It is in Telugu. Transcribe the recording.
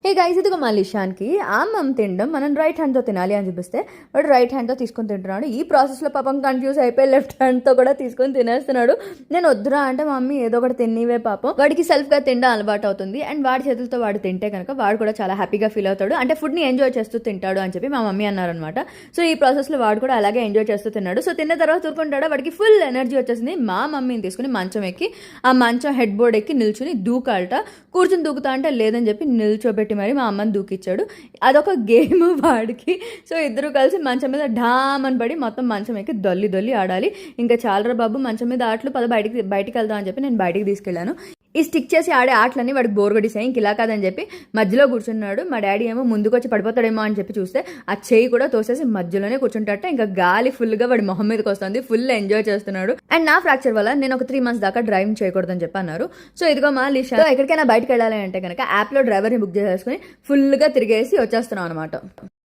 హే గైస్, ఇదిగో మా లిషాన్కి ఆమ్మం తినడం మనం రైట్ హ్యాండ్తో తినాలి అని చూపిస్తే వాడు రైట్ హ్యాండ్తో తీసుకొని తింటున్నాడు. ఈ ప్రాసెస్లో పాపం కన్ఫ్యూజ్ అయిపోయి లెఫ్ట్ హ్యాండ్తో కూడా తీసుకొని తినేస్తున్నాడు. నేను వద్దురా అంటే మమ్మీ ఏదో ఒకటి తిన్నివే, పాపం వాడికి సెల్ఫ్గా తినడం అలవాటు అవుతుంది అండ్ వాడి చేతులతో వాడు తింటే కనుక వాడు కూడా చాలా హ్యాపీగా ఫీల్ అవుతాడు, అంటే ఫుడ్ని ఎంజాయ్ చేస్తూ తింటాడు అని చెప్పి మా మమ్మీ అన్నారనమాట. సో ఈ ప్రాసెస్లో వాడు కూడా అలాగే ఎంజాయ్ చేస్తూ తిన్నాడు. సో తిన్న తర్వాత ఊరుకుంటాడు, వాడికి ఫుల్ ఎనర్జీ వచ్చేసింది. మా మమ్మీని తీసుకుని మంచం ఎక్కి ఆ మంచం హెడ్ బోర్డ్ ఎక్కి నిల్చుని దూకాలట. కూర్చుని దూకుతా అంటే లేదని చెప్పి నిల్చోబెట్టి మరి మా అమ్మని దూకిచ్చాడు. అదొక గేమ్ వాడికి. సో ఇద్దరు కలిసి మంచం మీద ఢామని పడి మొత్తం మంచం ఎక్కి దొల్లి ఆడాలి. ఇంకా చాలరా బాబు మంచం మీద ఆటలు, బయటికి వెళ్దాం అని చెప్పి నేను బయటికి తీసుకెళ్ళాను. ఈ స్టిక్ చేసి ఆడే ఆటలన్నీ వాడికి బోర్ కొట్టేసాయి. ఇంక ఇలా కాదని చెప్పి మధ్యలో కూర్చున్నాడు. మా డాడీ ఏమో ముందుకు వచ్చి పడిపోతాడేమో అని చెప్పి చూస్తే ఆ చేయి కూడా తోసేసి మధ్యలోనే కూర్చుంటాట. ఇంకా గాలి ఫుల్గా వాడి మొహం మీదకి వస్తుంది. ఫుల్ ఎంజాయ్ చేస్తున్నాడు. అండ్ నా ఫ్రాక్చర్ వల్ల నేను ఒక 3 months దాకా డ్రైవింగ్ చేయకూడదని చెప్పి అన్నారు. సో ఇదిగో మా లిషా ఎక్కడికైనా బయటకు వెళ్ళాలి అంటే కనుక యాప్లో డ్రైవర్ని బుక్ చేసేసుకుని ఫుల్గా తిరిగేసి వచ్చేస్తున్నాం అనమాట.